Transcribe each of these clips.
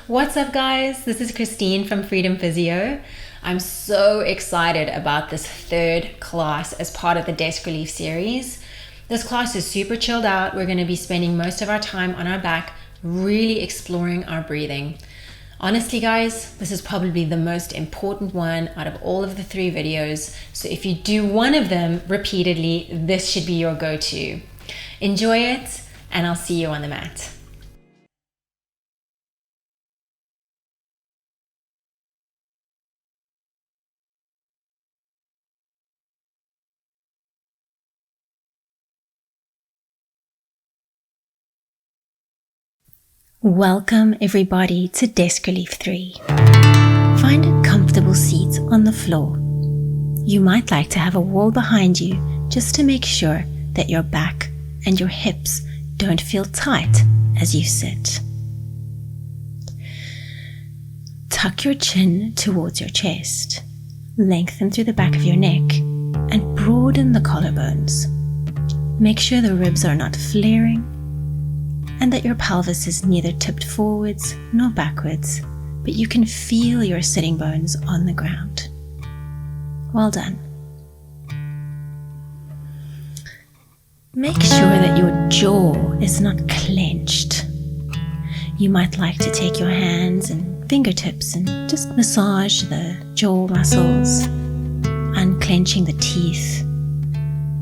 What's up, guys? This is Christine from Freedom Physio. I'm so excited about this third class as part of the desk relief series. This class is super chilled out. We're going to be spending most of our time on our back, really exploring our breathing. Honestly, guys, this is probably the most important one out of all of the 3 videos. So if you do one of them repeatedly, this should be your go-to. Enjoy it, and I'll see you on the mat. Welcome everybody to Desk Relief 3. Find a comfortable seat on the floor. You might like to have a wall behind you just to make sure that your back and your hips don't feel tight as you sit. Tuck your chin towards your chest, lengthen through the back of your neck, and broaden the collarbones. Make sure the ribs are not flaring and that your pelvis is neither tipped forwards nor backwards, but you can feel your sitting bones on the ground. Well done. Make sure that your jaw is not clenched. You might like to take your hands and fingertips and just massage the jaw muscles, unclenching the teeth,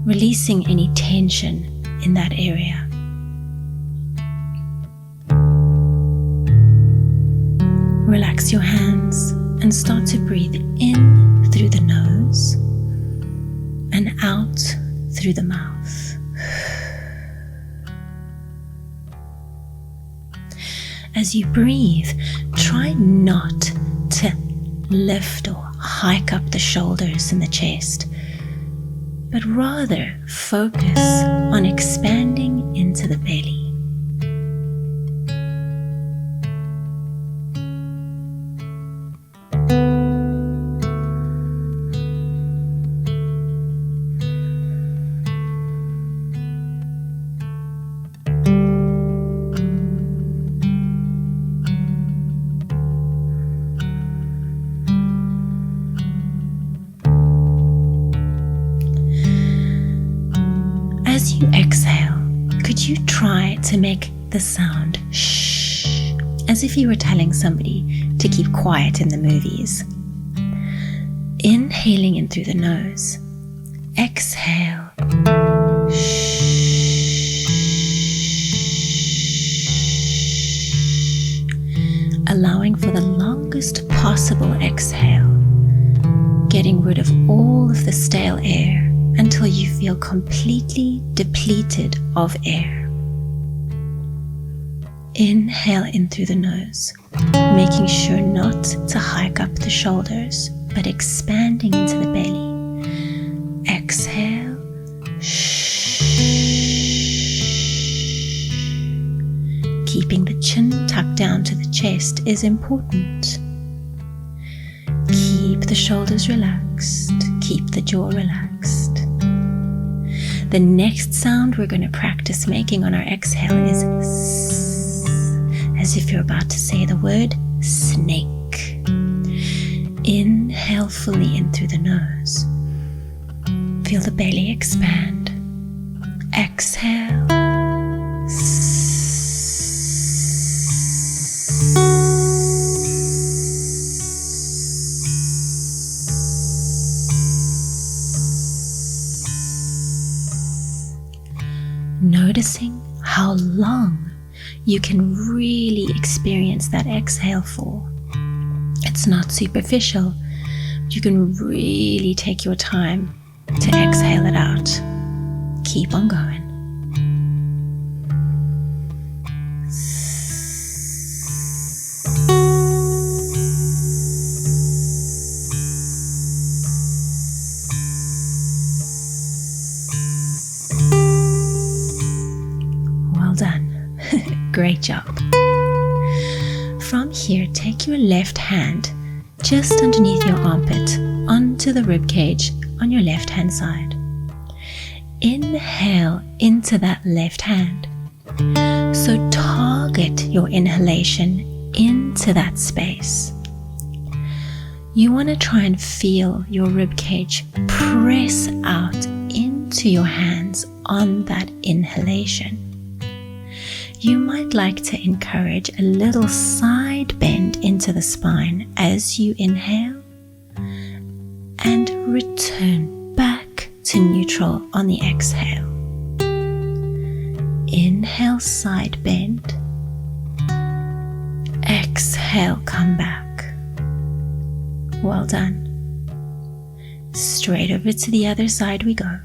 releasing any tension in that area. Relax your hands and start to breathe in through the nose and out through the mouth. As you breathe, try not to lift or hike up the shoulders and the chest, but rather focus on expanding into the belly. As you exhale, could you try to make the sound shh, as if you were telling somebody to keep quiet in the movies? Inhaling in through the nose, exhale, shh, allowing for the longest possible exhale, getting rid of all of the stale air until you feel completely depleted of air. Inhale in through the nose, making sure not to hike up the shoulders, but expanding into the belly. Exhale, shh. Keeping the chin tucked down to the chest is important. Keep the shoulders relaxed, keep the jaw relaxed. The next sound we're going to practice making on our exhale is S, as if you're about to say the word snake. Inhale fully in through the nose. Feel the belly expand. Exhale. S. Noticing how long you can really experience that exhale for. It's not superficial. You can really take your time to exhale it out. Keep on going. Done. Great job. From here, take your left hand just underneath your armpit onto the rib cage on your left hand side. Inhale into that left hand. So target your inhalation into that space. You want to try and feel your rib cage press out into your hands on that inhalation. You might like to encourage a little side bend into the spine as you inhale and return back to neutral on the exhale. Inhale, side bend. Exhale, come back. Well done. Straight over to the other side we go.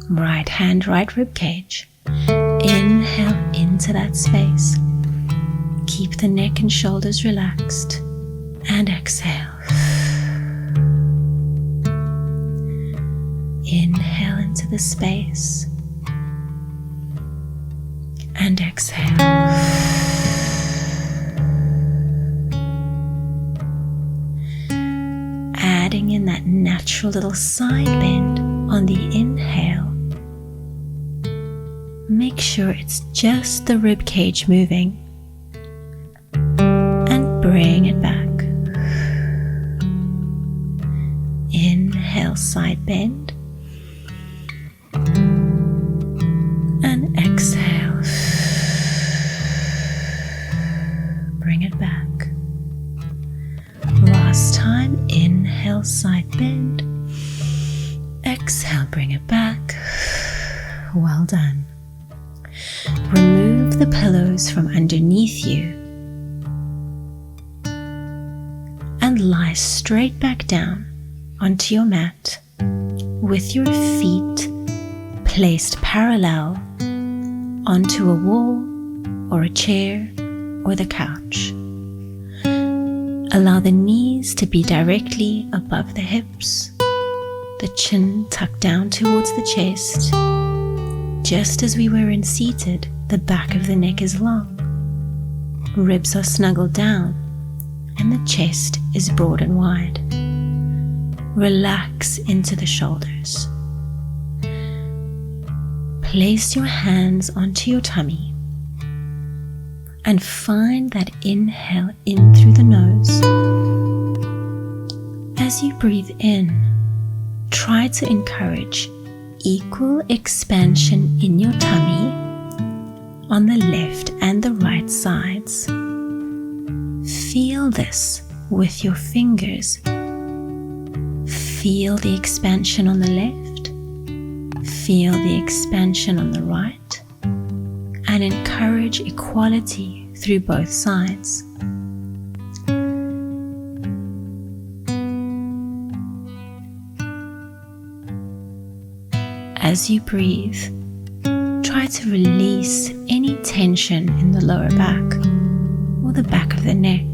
Right hand, right rib cage. Inhale into that space. Keep the neck and shoulders relaxed. And exhale. Inhale into the space. And exhale. Adding in that natural little side bend on the inhale. Make sure it's just the rib cage moving. And bring it back. Inhale, side bend. And exhale. Bring it back. Last time, inhale, side bend. Exhale, bring it back. Well done. Remove the pillows from underneath you and lie straight back down onto your mat with your feet placed parallel onto a wall or a chair or the couch. Allow the knees to be directly above the hips, the chin tucked down towards the chest. Just as we were in seated, the back of the neck is long. Ribs are snuggled down and the chest is broad and wide. Relax into the shoulders. Place your hands onto your tummy and find that inhale in through the nose. As you breathe in, try to encourage equal expansion in your tummy on the left and the right sides. Feel this with your fingers. Feel the expansion on the left, feel the expansion on the right, and encourage equality through both sides. As you breathe, try to release any tension in the lower back or the back of the neck.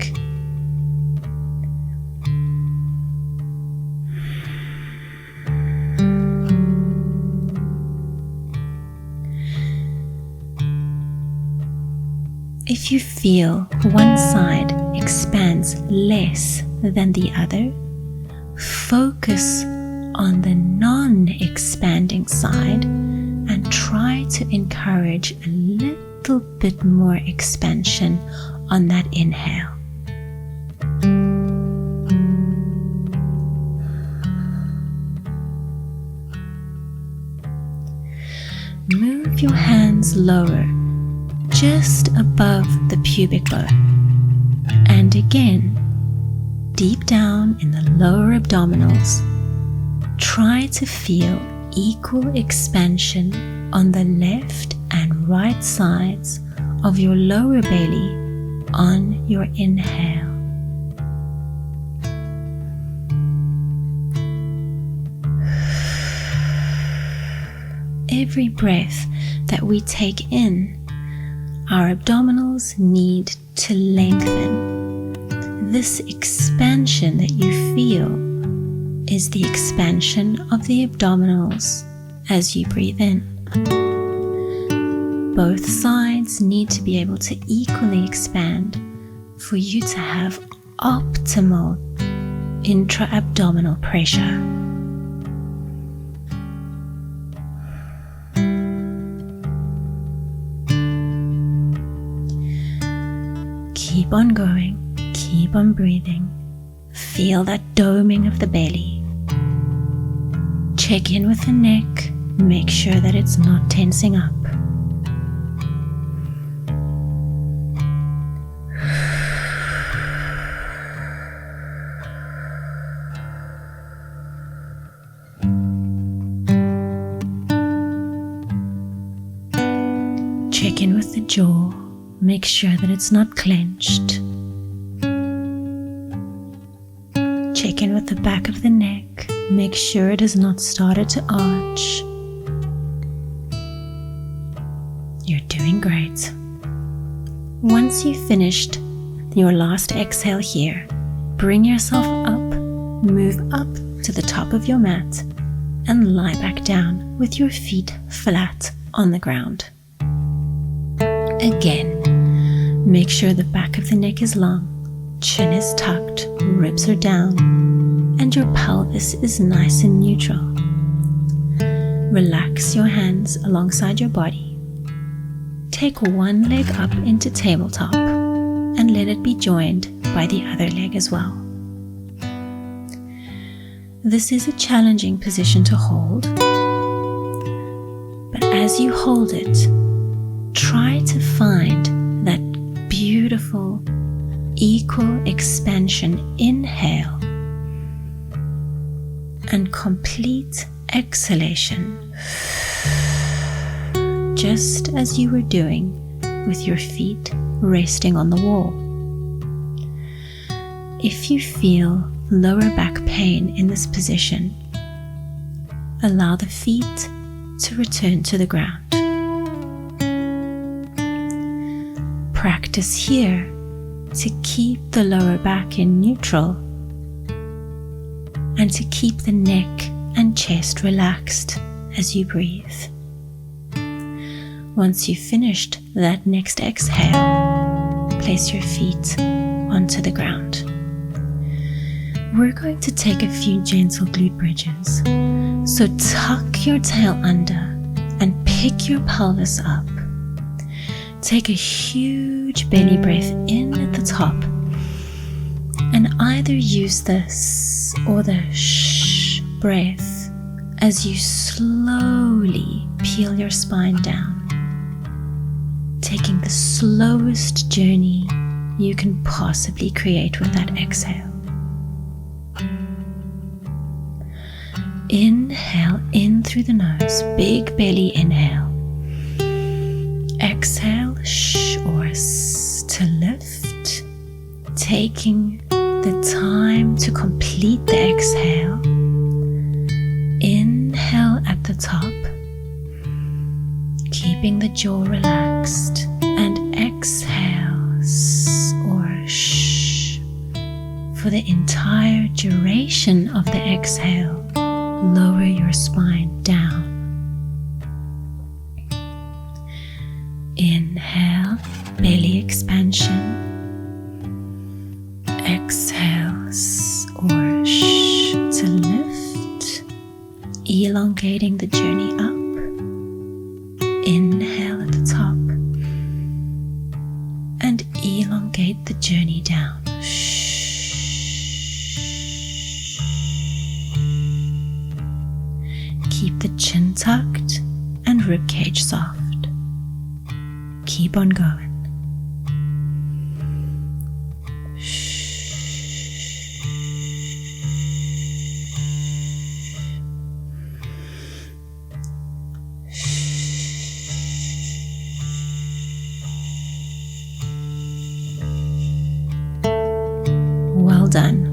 If you feel one side expands less than the other, focus on the non-expanding side and try to encourage a little bit more expansion on that inhale. Move your hands lower, just above the pubic bone, and again, deep down in the lower abdominals. Try to feel equal expansion on the left and right sides of your lower belly on your inhale. Every breath that we take in, our abdominals need to lengthen. This expansion that you feel is the expansion of the abdominals as you breathe in. Both sides need to be able to equally expand for you to have optimal intra-abdominal pressure. Keep Keep on going, keep on breathing. Feel that doming of the belly. Check in with the neck, make sure that it's not tensing up. Check in with the jaw, make sure that it's not clenched. Check in with the back of the neck, make sure it has not started to arch. You're doing great. Once you've finished your last exhale here, bring yourself up, move up to the top of your mat, and lie back down with your feet flat on the ground. Again, make sure the back of the neck is long, chin is tucked, ribs are down, and your pelvis is nice and neutral. Relax your hands alongside your body. Take one leg up into tabletop and let it be joined by the other leg as well. This is a challenging position to hold, but as you hold it, try to find that beautiful, equal expansion inhale and complete exhalation, just as you were doing with your feet resting on the wall. If you feel lower back pain in this position, allow the feet to return to the ground. Practice here to keep the lower back in neutral and to keep the neck and chest relaxed as you breathe. Once you've finished that next exhale, place your feet onto the ground. We're going to take a few gentle glute bridges. So tuck your tail under and pick your pelvis up. Take a huge belly breath in at the top and either use the S or the Sh breath as you slowly peel your spine down, taking the slowest journey you can possibly create with that exhale. Inhale in through the nose, big belly inhale. Exhale, sh or s to lift, taking the time to complete the exhale. Inhale at the top, keeping the jaw relaxed, and exhale, s or sh. For the entire duration of the exhale, lower your spine down. Inhale, belly expansion. Exhale, s or sh to lift, elongating the journey up. Inhale at the top and elongate the journey down. Keep the chin tucked and ribcage soft. Keep on going. Well done.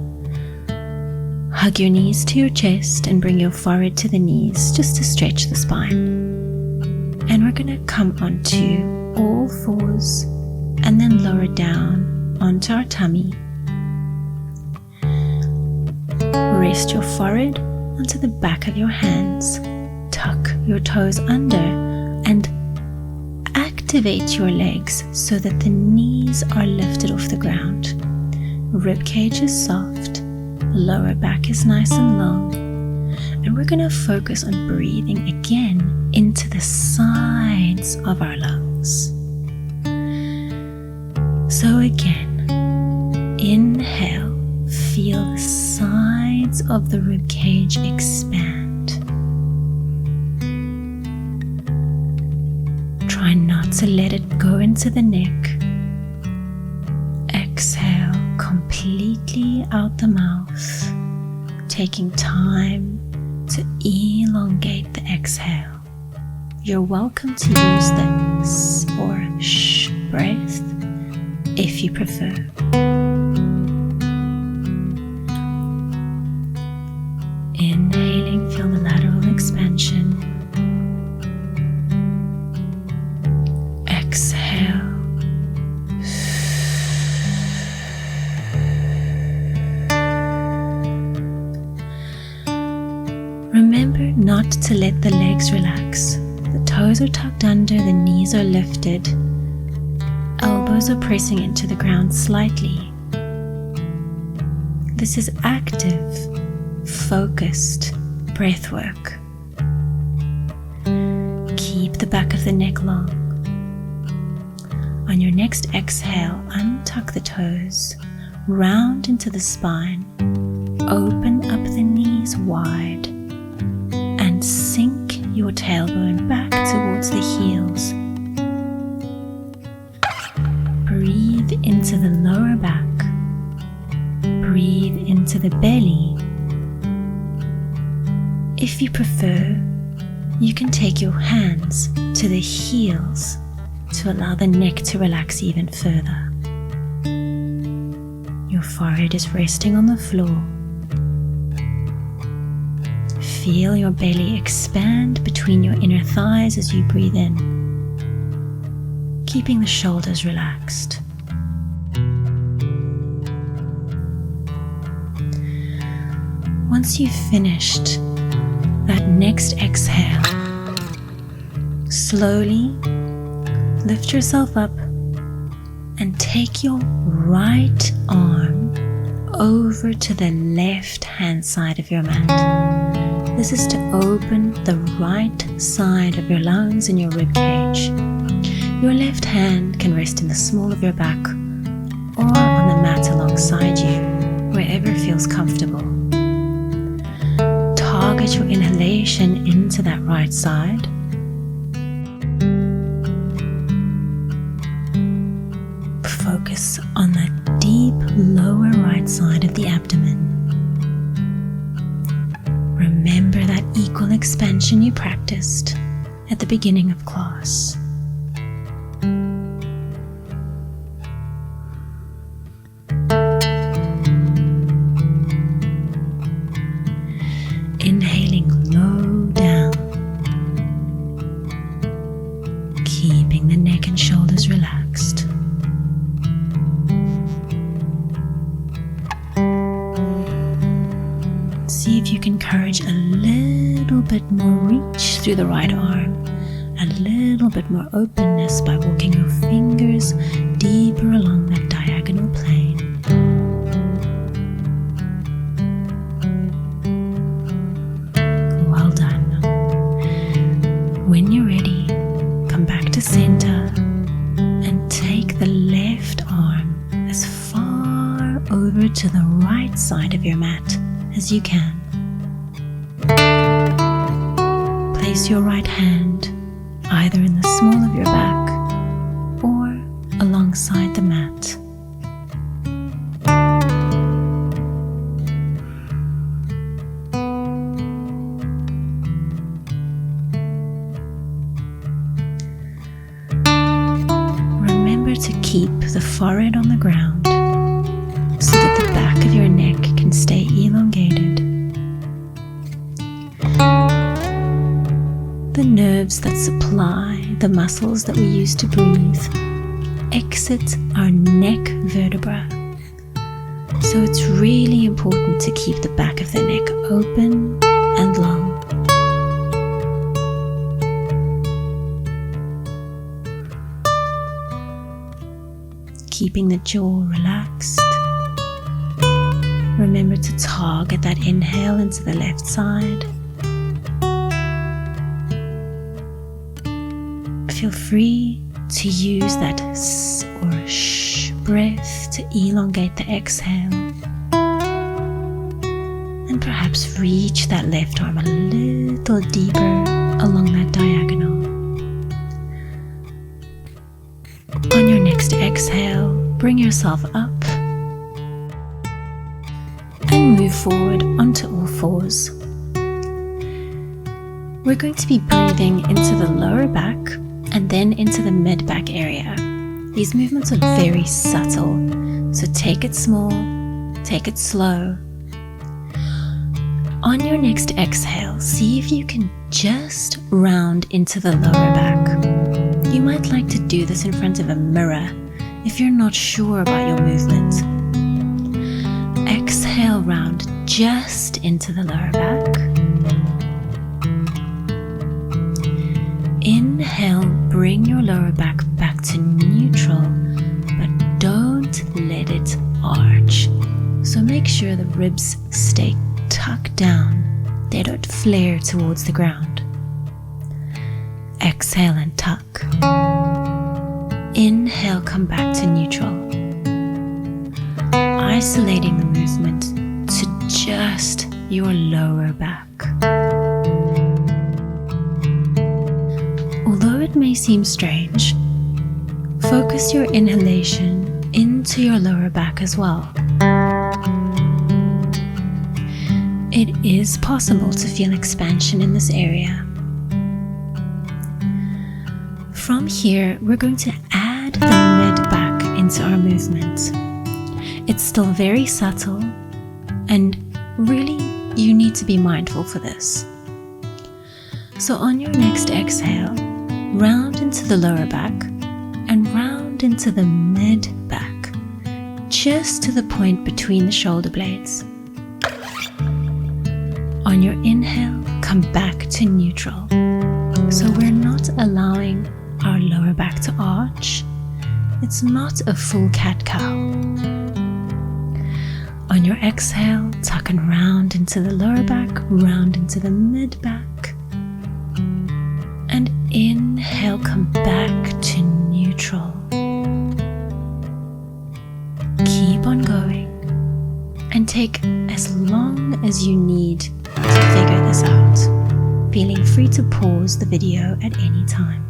Hug your knees to your chest and bring your forehead to the knees just to stretch the spine. And we're going to come onto all fours and then lower down onto our tummy. Rest your forehead onto the back of your hands. Tuck your toes under and activate your legs so that the knees are lifted off the ground. Ribcage is soft, lower back is nice and long, and we're going to focus on breathing again into the sides of our lungs. So again, sides of the rib cage expand. Try not to let it go into the neck. Exhale completely out the mouth, taking time to elongate the exhale. You're welcome to use the s or sh breath if you prefer. Inhaling, feel the lateral expansion. Exhale. Remember not to let the legs relax. The toes are tucked under, the knees are lifted. Elbows are pressing into the ground slightly. This is active, focused breath work. Keep the back of the neck long. On your next exhale, untuck the toes, round into the spine, open up the knees wide, and sink your tailbone back towards the heels. Breathe into the lower back. Breathe into the belly. If you prefer, you can take your hands to the heels to allow the neck to relax even further. Your forehead is resting on the floor. Feel your belly expand between your inner thighs as you breathe in, keeping the shoulders relaxed. Once you've finished that next exhale, slowly lift yourself up and take your right arm over to the left hand side of your mat. This is to open the right side of your lungs and your rib cage. Your left hand can rest in the small of your back or on the mat alongside you, wherever feels comfortable. Target your inhalation into that right side. Focus on the deep lower right side of the abdomen. Remember that equal expansion you practiced at the beginning of class. Inhaling low down, keeping the neck and shoulders relaxed. See if you can encourage a little bit more reach through the right arm, a little bit more openness by walking your fingers deeper along that diagonal plane. Well done. When you're ready, come back to center and take the left arm as far over to the right side of your mat as you can. Place your right hand either in the small of your back or alongside the mat. Remember to keep the forehead on the ground so that the back of your neck can stay elongated. The nerves that supply the muscles that we use to breathe exit our neck vertebra. So it's really important to keep the back of the neck open and long. Keeping the jaw relaxed. Remember to target that inhale into the left side. Feel free to use that s or sh breath to elongate the exhale. And perhaps reach that left arm a little deeper along that diagonal. On your next exhale, bring yourself up and move forward onto all fours. We're going to be breathing into the lower back and then into the mid-back area. These movements are very subtle, so take it small, take it slow. On your next exhale, see if you can just round into the lower back. You might like to do this in front of a mirror if you're not sure about your movement. Exhale, round just into the lower back. Inhale, bring your lower back to neutral, but don't let it arch. So make sure the ribs stay tucked down, they don't flare towards the ground. Exhale and tuck. Inhale, come back to neutral. Isolating the movement to just your lower back. Although it may seem strange, focus your inhalation into your lower back as well. It is possible to feel expansion in this area. From here, we're going to add the mid-back into our movement. It's still very subtle, and really, you need to be mindful for this. So on your next exhale, round into the lower back and round into the mid-back, just to the point between the shoulder blades. On your inhale, come back to neutral. So we're not allowing our lower back to arch. It's not a full cat-cow. On your exhale, tuck and round into the lower back, round into the mid-back. And inhale, come back to neutral. Keep on going and take as long as you need to figure this out, feeling free to pause the video at any time.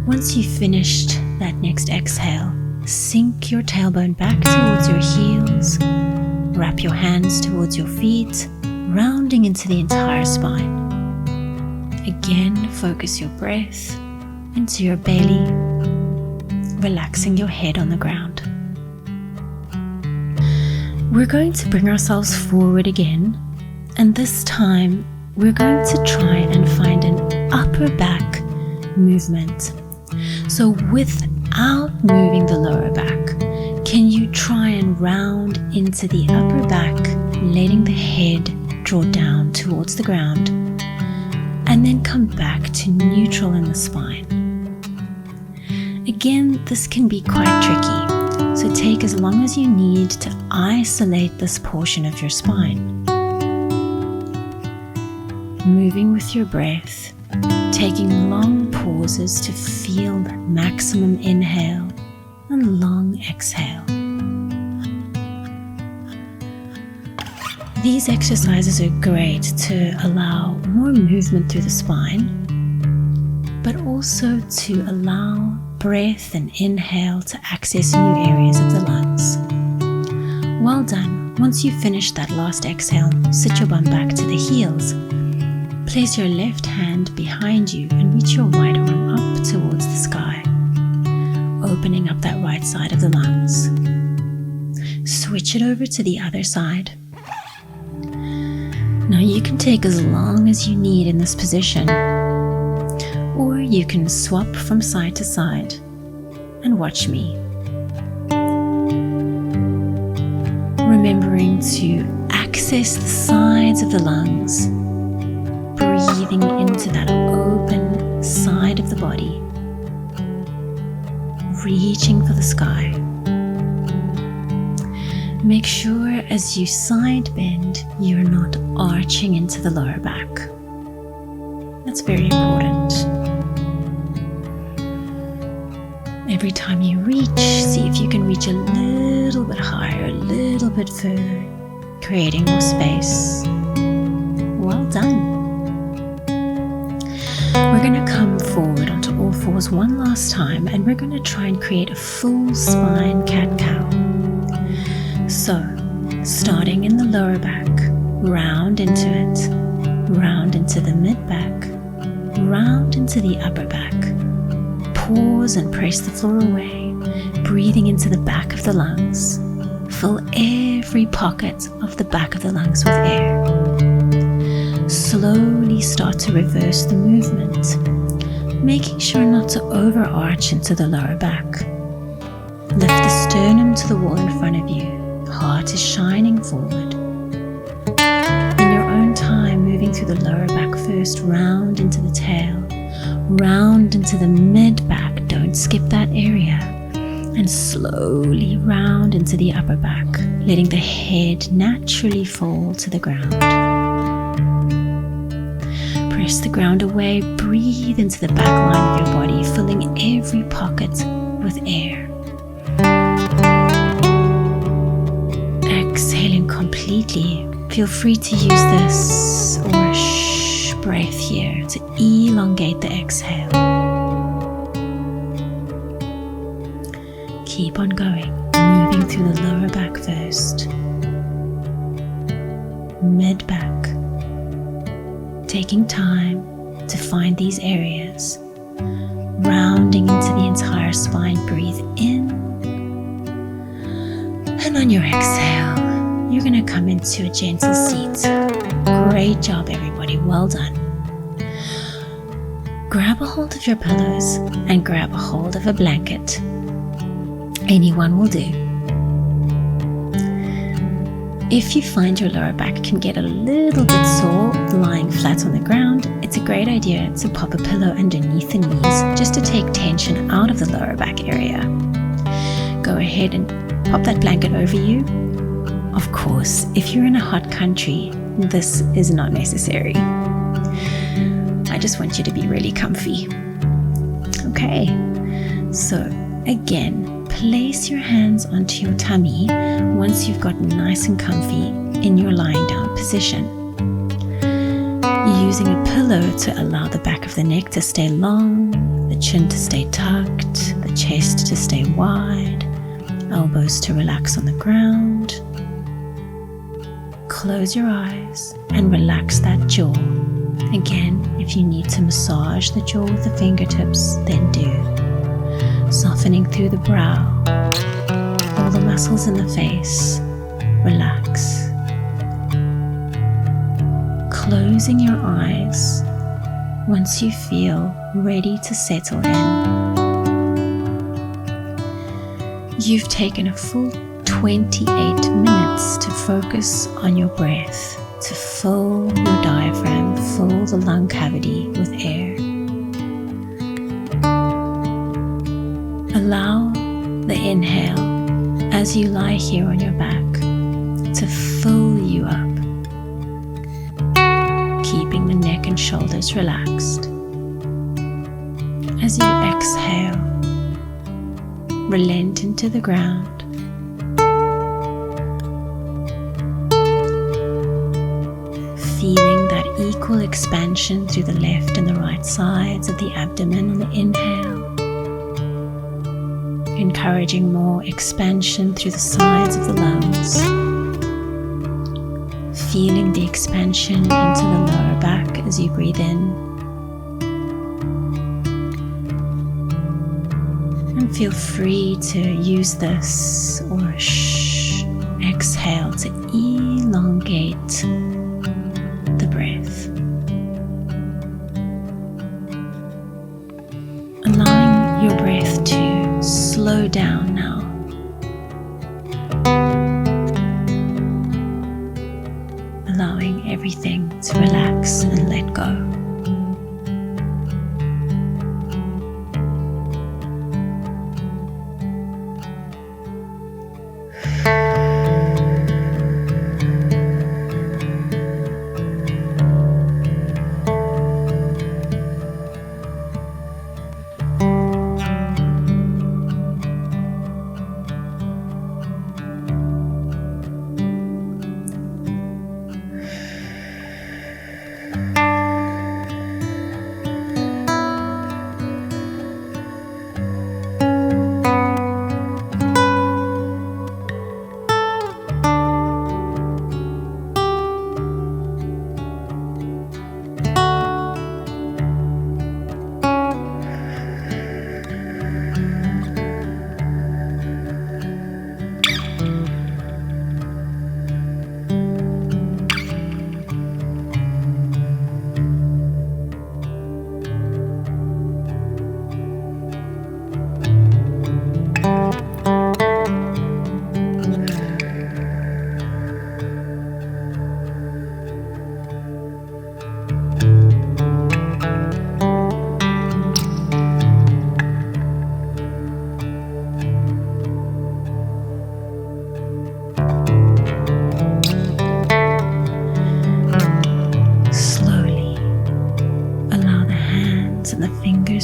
Once you've finished that next exhale, sink your tailbone back towards your heels, wrap your hands towards your feet, rounding into the entire spine. Again, focus your breath into your belly, relaxing your head on the ground. We're going to bring ourselves forward again, and this time we're going to try and find an upper back movement. So without moving the lower back, can you try and round into the upper back, letting the head draw down towards the ground, and then come back to neutral in the spine. Again, this can be quite tricky, so take as long as you need to isolate this portion of your spine. Moving with your breath, taking long pauses to feel that maximum inhale and long exhale. These exercises are great to allow more movement through the spine, but also to allow breath and inhale to access new areas of the lungs. Well done. Once you've finished that last exhale, sit your bum back to the heels. Place your left hand behind you and reach your right arm up towards the sky, opening up that right side of the lungs. Switch it over to the other side. Now you can take as long as you need in this position, or you can swap from side to side and watch me. Remembering to access the sides of the lungs, breathing into that open side of the body, reaching for the sky. Make sure as you side bend, you're not arching into the lower back. That's very important. Every time you reach, see if you can reach a little bit higher, a little bit further. creating more space. Well done. We're going to come forward onto all fours one last time, and we're going to try and create a full spine cat-cow. So, starting in the lower back, round into it, round into the mid-back, round into the upper back. Pause and press the floor away, breathing into the back of the lungs. Fill every pocket of the back of the lungs with air. Slowly start to reverse the movement, making sure not to overarch into the lower back. Lift the sternum to the wall in front of you. Heart is shining forward. In your own time, moving through the lower back first, round into the tail, round into the mid-back. Don't skip that area. And slowly round into the upper back, letting the head naturally fall to the ground. Press the ground away, breathe into the back line of your body, filling every pocket with air. Exhaling completely. Feel free to use this or breath here to elongate the exhale. Keep on going, moving through the lower back first, mid-back, taking time to find these areas, rounding into the entire spine. Breathe in, and on your exhale, you're going to come into a gentle seat. Great job, everybody. Well done. Grab a hold of your pillows and grab a hold of a blanket. Anyone will do. If you find your lower back can get a little bit sore lying flat on the ground, it's a great idea to pop a pillow underneath the knees just to take tension out of the lower back area. Go ahead and pop that blanket over you. Of course, if you're in a hot country, this is not necessary. I just want you to be really comfy. Okay, so again, place your hands onto your tummy once you've gotten nice and comfy in your lying down position. Using a pillow to allow the back of the neck to stay long, the chin to stay tucked, the chest to stay wide, elbows to relax on the ground. Close your eyes and relax that jaw. Again, if you need to massage the jaw with the fingertips, then do. Softening through the brow, all the muscles in the face, relax. Closing your eyes once you feel ready to settle in. You've taken a full 28 minutes to focus on your breath, to fill your diaphragm, fill the lung cavity with air. Allow the inhale as you lie here on your back to fill you up, keeping the neck and shoulders relaxed. As you exhale, relent into the ground. Feeling that equal expansion through the left and the right sides of the abdomen on the inhale. Encouraging more expansion through the sides of the lungs. Feeling the expansion into the lower back as you breathe in. And feel free to use this or exhale to elongate the breath. Allowing your breath to slow down now. Allowing everything to relax and let go.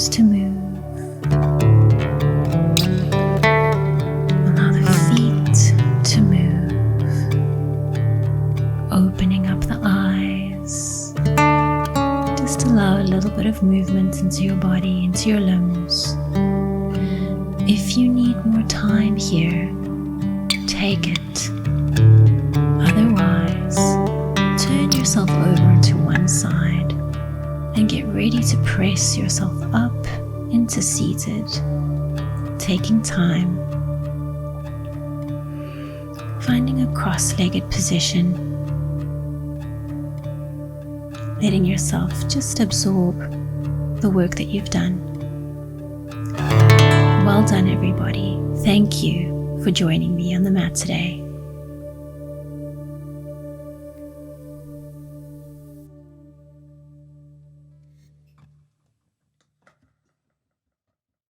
toes to move. Allow the feet to move. Opening up the eyes. Just allow a little bit of movement into your body, into your limbs. If you need more time here, take it. Otherwise, turn yourself over to one side and get ready to press yourself up into seated, taking time, finding a cross-legged position, letting yourself just absorb the work that you've done. Well done, everybody. Thank you for joining me on the mat today.